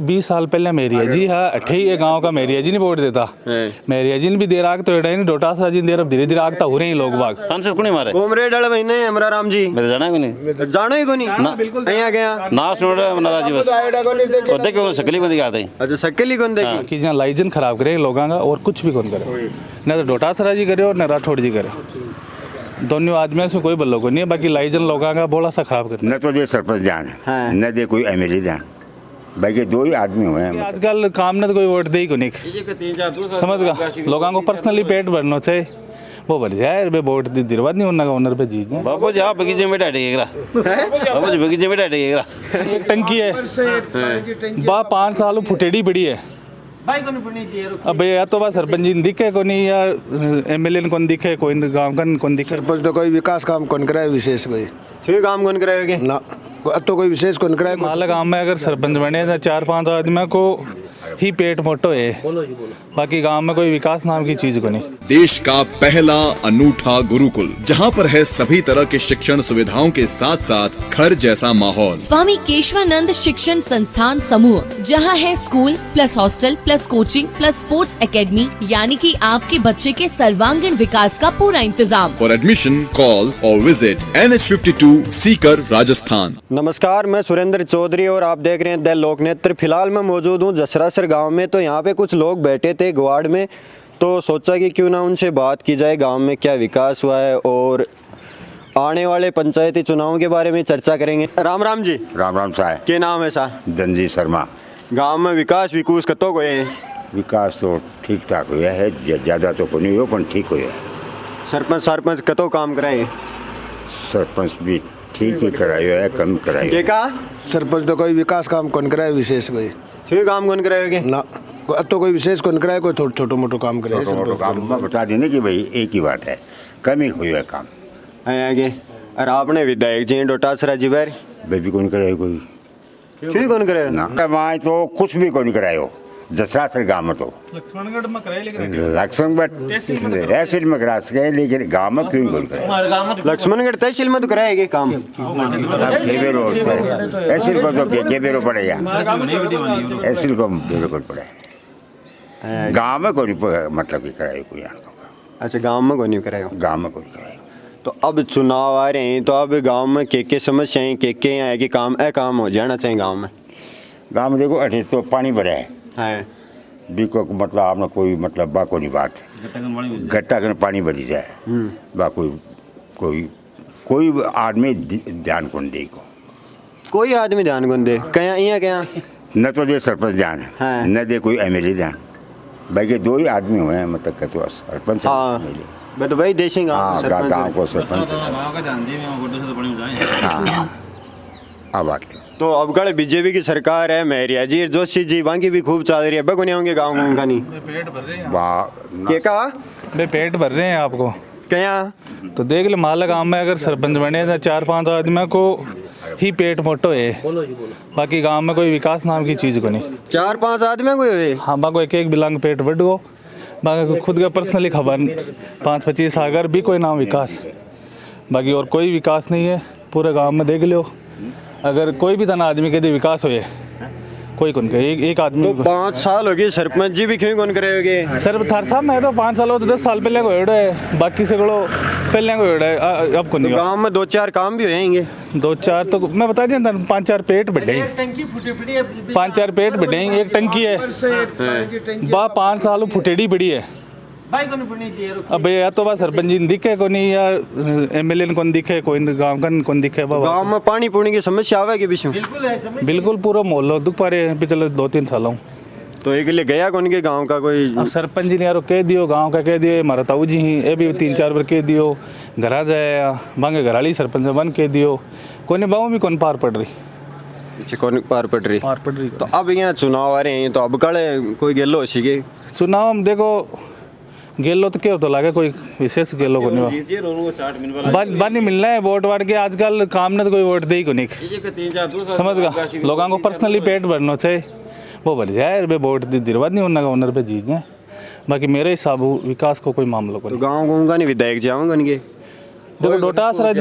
20 साल पहले मेरिया जी हाँ अठे ये गांव का मेरिया जी नहीं वोट देता मेरिया जी ने भी दे रहा तो एडा नहीं डोटासरा जी ने दे धीरे धीरे आगता हो रहे हैं लोग बाग सांसद कोनी मारे कोमरेड वाले महीने हमरा राम जी मैं जाना को नहीं जानो ही को नहीं અહીંયા गया ना सुनो मना जी बस और देखो सकली बंदी आते हैं अच्छा सक्केली कौन देखी कि जहाँ लाइजन खराब करे लोगों का और कुछ भी कौन करे ना तो डोटासरा जी करे और न राठौड़ जी करे दोनों आदमियों से कोई बल्लो को नहीं है बाकी लाइजन लोगों का बोला सा खराब करते न तो दे सरपंच ध्यान न दे कोई एमएलए ध्यान बाकी दो ही आदमी हुए हैं आजकल काम ने तो कोई वोट दे ही को नहीं समझ गा लोगों को पर्सनली पेट भरना चाहिए वो भर जाए बे वोट दिलवा नहीं उन्ना का ओनर पे जीत जाए बाबू जी आप बगीचे में बैठे बाबू जी बगीचे में बैठे एक टंकी है बा 5 साल फुटेड़ी पड़ी है अब या तो बस सरपंच जी दिखे को नहीं या एमएलए कौन दिखे कोई गांव का कौन दिखे सरपंच तो कोई विकास काम कौन कराए विशेष भाई क्यों काम कौन कराएगे ना तो कोई विशेष कौन कराए माला गांव में अगर सरपंच बने तो 4-5 आदमी को ही पेट मोटो है बाकी गांव में कोई विकास नाम की चीज को नहीं देश का पहला अनूठा गुरुकुल जहां पर है सभी तरह के शिक्षण सुविधाओं के साथ साथ घर जैसा माहौल स्वामी केशवानंद शिक्षण संस्थान समूह जहां है school plus hostel plus coaching plus sports academy यानी कि आपके बच्चे के सर्वांगीण विकास का पूरा इंतजाम फॉर एडमिशन कॉल और विजिट NH52 सीकर राजस्थान। नमस्कार मैं सुरेंद्र चौधरी और आप देख रहे हैं द लोकनेत्र। फिलहाल मैं मौजूद हूँ जसरासर गांव में। तो यहाँ पे कुछ लोग बैठे थे ग्वाड़ में तो सोचा कि क्यों ना उनसे बात की जाए गांव में क्या विकास हुआ है और आने वाले पंचायती चुनावों के बारे में चर्चा करेंगे। राम राम जी। राम राम साहब क्या नाम है सा? धनजी शर्मा। गांव में विकास विकूस कतो को है? विकास तो ठीक ठाक हुआ है ज़्यादा तो को नहीं हो पर ठीक हुआ है। सरपंच कतो काम कराए? सरपंच भी ठीक ही करायो है कम करायो क्या कहा? सरपंच तो कोई विकास काम कौन कराए विशेष भाई क्यों काम कौन कराएगे ना तो कोई विशेष कौन कराए कोई छोटो मोटो काम करे काम बता देने की भाई एक ही बात है कम ही हुआ है काम आगे। और आपने विधायक जी डोटासरा जी बार बेबी कौन कराए कोई क्यों कौन कराए ना वहाँ तो कुछ भी कौन करायो जसरासर गाँव में तो लक्ष्मणगढ़ में कराए लेकिन लक्ष्मणगढ़ तहसील में करा सके लेकिन गाँव में क्यों कौन कराए लक्ष्मणगढ़ तहसील में तो कराएंगे काम तहसील को तो के बेरो पड़ेगा तहसील को बेरो को पड़े गाँव में कोई मतलब कि कराए कोई अच्छा गाँव में कोई नहीं कराएगा गाँव में कोई कराए तो अब चुनाव आ रहे हैं तो अब गांव में के समस्याएं के हैं कि काम काम हो जाना चाहिए गांव में देखो अठे तो पानी भरा है बीको मतलब आपने कोई मतलब बा को नहीं बात गट्टा के पानी भरी जाए बा कोई आदमी ध्यान कौन दे को कोई आदमी ध्यान कौन दे कया यहाँ क्या न तो दे सरपंच ध्यान न दे कोई एमएलए ध्यान बाकी दो ही आदमी हुए हैं मतलब कहते सरपंच मैं तो भाई देशेंगे गाँव को सरपंच हाँ तो अब कल बीजेपी की सरकार है मेरिया जी जोशी जी वहाँ की भी खूब चल रही है अब नहीं होंगे गाँव का नहीं क्या कहा बे पेट भर रहे हैं आपको क्या तो देख ले माला गांव में अगर सरपंच बने तो 4-5 आदमी को ही पेट मोटो है बाकी गांव में कोई विकास नाम की चीज को नहीं 4-5 आदमी को हाँ बाको एक बिलांग पेट बढ़ गो बाकी खुद का पर्सनली खबर 5-25 अगर भी कोई नाम विकास बाकी और कोई विकास नहीं है पूरे गांव में देख लो अगर कोई भी तना आदमी के विकास हो कोई कौन करे एक आदमी तो 5 साल हो गए सरपंच जी भी क्यों कौन करेंगे सर थार साहब मैं तो 5 साल हो तो 10 साल पहले को एड़ा है बाकी से कड़ो पहले को एड़ा है अब को नहीं गांव में 2-4 काम भी होएंगे 2-4 तो मैं बता दिया था 5-4 पेट बढ़े 5-4 पेट बढ़े एक टंकी है बा 5 साल फुटेड़ी पड़ी है अब या तो बस सरपंच जी दिखे को नहीं या एमएलए कौन दिखे कोई गांव का कौन दिखे गांव में पानी पूनी की समस्या आवे के बीच बिल्कुल पूरा मोहल्ला दुख पा रहे पिछले 2-3 सालों तो एक लिए गया कौन के गांव का कोई सरपंच जी ने यारो कह दियो गांव का कह दियो हमारा ताऊ जी ही ये भी 3-4 बार कह दियो घरा जाए बांगे घराली सरपंच बन कह दियो कोई बाहू भी कौन पार पड़ रही कौन पार पड़ रही तो अब यहाँ चुनाव आ रहे हैं तो अब कल कोई गेलो सीगे चुनाव हम देखो गेलो तो क्या होता लगे कोई विशेष गेलो को नहीं बानी मिलना है वोट वाट के आजकल काम ने तो कोई वोट दे ही को नहीं समझ गा लोगों को पर्सनली पेट भरना चाहिए वो भर जाए बे वोट दिलवा नहीं उन्ना का ओनर पे जीत जाए बाकी मेरे हिसाब विकास को कोई मामला को गाँव का नहीं विधायक जाऊँगा नहीं देखो डोटासरा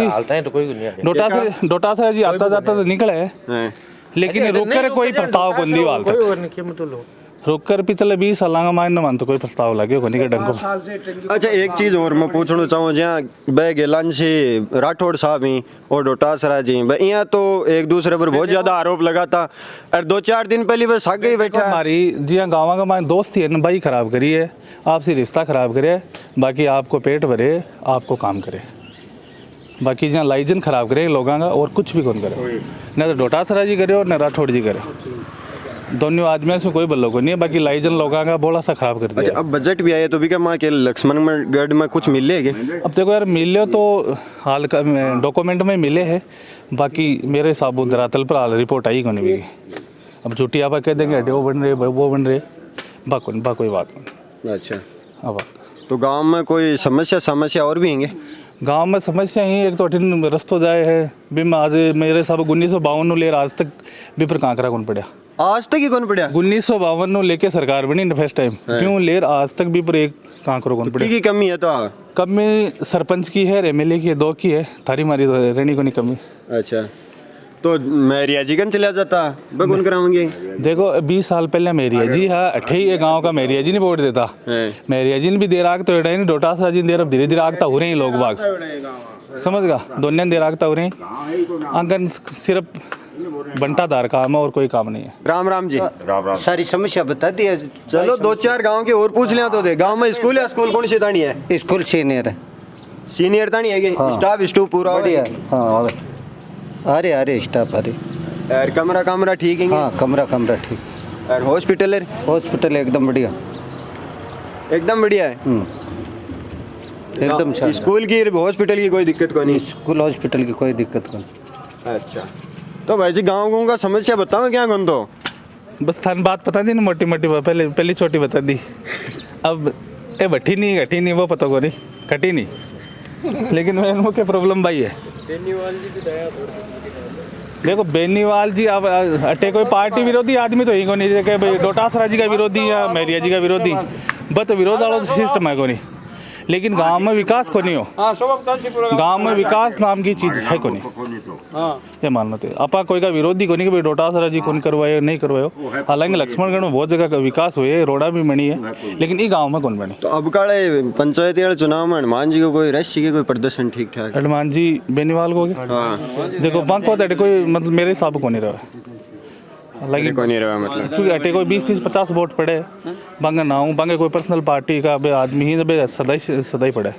जी आता जाता तो निकले लेकिन रुक कर कोई प्रस्ताव को नहीं वाल तक रुक कर पिछले 20 साल का मायने मान तो कोई प्रस्ताव लगे को नहीं के डंको। अच्छा एक चीज़ और मैं पूछना चाहूँ जहाँ बे गेलन से राठौड़ साहब ही और डोटासरा जी बे यहाँ तो एक दूसरे पर बहुत ज़्यादा आरोप लगा था और 2-4 दिन पहले बस आगे ही बैठा है। हमारी जी हाँ गाँव का मायने दोस्ती है ना भाई खराब करी है, आपसे रिश्ता खराब करे, बाकी आपको पेट भरे आपको काम करे, बाकी जहाँ लाइजन खराब करे लोगों का और कुछ भी कौन करे, न तो डोटासरा जी करे और न राठौड़ जी करे, दोनों आदमियों से कोई बल्लो को नहीं है, बाकी लाइजन लोगों का बोला सा खराब कर दिया। अच्छा अब बजट भी आया तो भी क्या माँ के लक्ष्मणगढ़ में कुछ मिलेगा? अब देखो यार मिले तो हाल का डॉक्यूमेंट में मिले हैं, बाकी मेरे हिसाब धरातल पर हाल रिपोर्ट आई को नहीं भी। अब झूठी आप कह देंगे हटे वो बन रहे वो बन रहे बा कोई बात नहीं। अच्छा अब तो गांव में कोई समस्या और भी हैं? गांव में समस्या ही एक तो अठिन रस्तो जाए है भी मैं आज मेरे हिसाब 1952 लेर आज तक भी पर कांकरा कौन पड़ा, आज तक ही कौन पड़ा? 1952 लेके सरकार बनी फर्स्ट टाइम क्यों लेर आज तक भी पर एक कांकरो कौन पड़ा। की कमी है तो कमी सरपंच की है, एमएलए की है, 2 की है, थारी मारी रहनी को नहीं कमी। अच्छा तो मेरिया जी कन चला जाता बगुन कराऊंगे? देखो 20 साल पहले मेरिया जी है अठे ये गांव का मेरिया जी नहीं वोट देता, मेरिया जी ने भी देर आग तो नहीं डोटासरा जी देर अब धीरे धीरे आगता हो रहे हैं लोग बाग समझ गा दोनों देर आगता हो रहे हैं। आंगन सिर्फ बंटाधार काम है और कोई काम नहीं है। राम राम जी। राम सारी समस्या बता दी है। चलो 2-4 गांव के और पूछ लिया तो दे। गांव में स्कूल है, स्कूल कौन सी तानी है? स्कूल सीनियर है। सीनियर तानी है कि स्टाफ स्टूफ पूरा बढ़िया? हाँ अरे स्टाफ अरे और कमरा ठीक है? हाँ कमरा ठीक। और हॉस्पिटल एकदम बढ़िया है एकदम स्कूल की हॉस्पिटल की कोई दिक्कत को नहीं? स्कूल हॉस्पिटल की कोई दिक्कत नहीं। अच्छा तो भाई जी गाँव का समस्या बताओ क्या कौन तो बस थान बात पता दी ना मोटी मोटी पहली छोटी बता दी, अब ए भट्टी नहीं वो पता को नहीं कटी नहीं, लेकिन मेरे मुख्य प्रॉब्लम भाई है देखो बेनीवाल जी अब अटे कोई पार्टी विरोधी आदमी तो ही को नहीं कि भाई डोटासरा जी का विरोधी या मेरिया जी का विरोधी बस विरोध वाला सिस्टम है को नहीं, लेकिन गांव में विकास को नहीं हो, गांव में विकास नाम की चीज है को नहीं ये मानना थे आपा कोई का विरोधी को नहीं कि भाई डोटासरा जी कौन करवाए नहीं करवाए, हालांकि लक्ष्मणगढ़ में बहुत जगह का विकास हुए रोड़ा भी बनी है, लेकिन ये गांव में कौन बनी। तो अब काले पंचायती चुनाव में हनुमान जी को कोई रश के कोई प्रदर्शन ठीक ठाक? हनुमान जी बेनीवाल को देखो बंक होता है कोई मतलब मेरे हिसाब को नहीं रहा, हालांकि को नहीं रहा मतलब क्योंकि अटे कोई 20-30-50 वोट पड़े बंगे ना हूँ बंगे कोई पर्सनल पार्टी का बे आदमी ही बे सदा ही पड़े,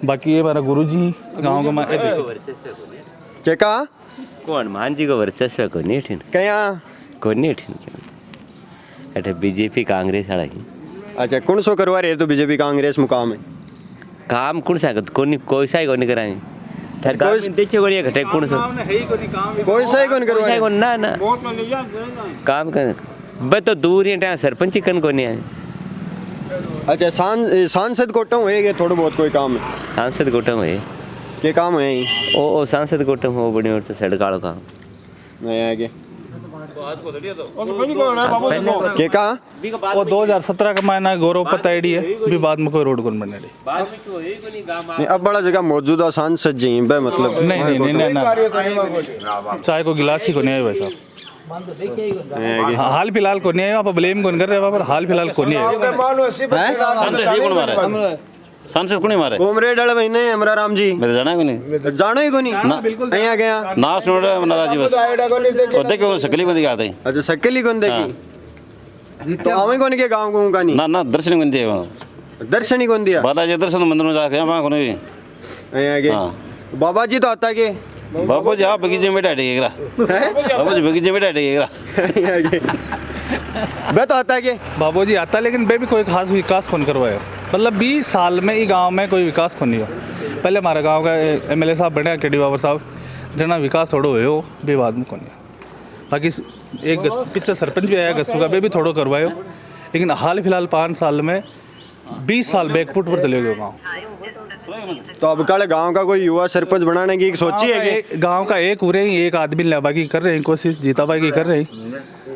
बाकी ये मेरा गुरुजी गांव का मैं क्या कहा को हनुमान जी को वर्चस्व को नहीं ठिन क्या को नहीं ठिन अटे बीजेपी कांग्रेस वाला ही। अच्छा कौन सो करवा रहे तो बीजेपी कांग्रेस मुकाम है काम कौन सा कोई सा को नहीं कराए देखियो कोई घटे कौन सा कोई सा कौन करवा कोई ना ना काम कर बस तो दूर ही टाइम सरपंच कन को नहीं आए। अच्छा सांसद कोटम है थोड़ा बहुत कोई काम है? सांसद कोटम है क्या काम है? ओ सांसद कोटम हो बड़ी और तो सड़क वालों का नहीं आगे क्या कहा वो 2017 का महीना गौरव पताड़ी है भी बाद में कोई रोड कौन बनने नहीं, अब बड़ा जगह मौजूदा सांसद जी हैं मतलब नहीं चाय को गिलास ही को नहीं है वैसा हाल फिलहाल को नहीं है, आप ब्लेम कौन कर रहे हैं पर हाल फिलहाल को नहीं है। सांसद को नहीं मारे कोमरेड वाले महीने हमरा राम जी मेरे जाना को नहीं जानो ही को नहीं यहाँ गया ना सुन रहे नाराजी बस और देखो सकली बंदी आते हैं। अच्छा सकली कौन देखी तो आवे कौन के गांव को का नहीं ना दर्शन कौन दिए दर्शन ही कौन दिया बालाजी दर्शन मंदिर में जाके वहाँ को नहीं यहाँ के बाबा जी तो आता के बाबू जी आप बगीचे में बैठे बाबू जी बगीचे में बैठे मैं तो आता के बाबू जी आता लेकिन बे भी कोई खास विकास कौन करवाया, मतलब 20 साल में ही गांव में कोई विकास कौन नहीं हो। पहले हमारे गांव का एमएलए साहब बने केडी बाबर साहब जना विकास थोड़ा हुए हो बे बाद में कौन नहीं, बाकी एक पिछले सरपंच भी आया गस्सू का बे भी थोड़ा करवाए हो, लेकिन हाल फिलहाल 5 साल में 20 साल बैकफुट पर चले गए गाँव। तो अब कल गांव का कोई युवा सरपंच बनाने की सोची है कि गांव का एक हो रहे हैं एक आदमी लेबा की कर रहे हैं कोशिश जीताबाई की कर रहे हैं,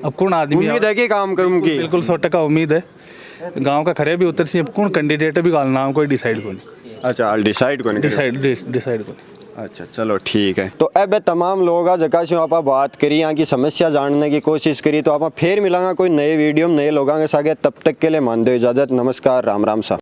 अब कौन आदमी उम्मीद है कि काम करूँ की बिल्कुल 100% उम्मीद है गांव का खरे भी उतर से अब कौन कैंडिडेट भी नाम कोई डिसाइड को नहीं। अच्छा डिसाइड को नहीं डिसाइड को नहीं अच्छा चलो ठीक है। तो अब तमाम लोग जका से आप बात करी, यहाँ की समस्या जानने की कोशिश करी, तो आप फिर मिलांगा कोई नए वीडियो में नए लोगों के साथ। तब तक के लिए मान दो इजाजत, नमस्कार, राम राम सा।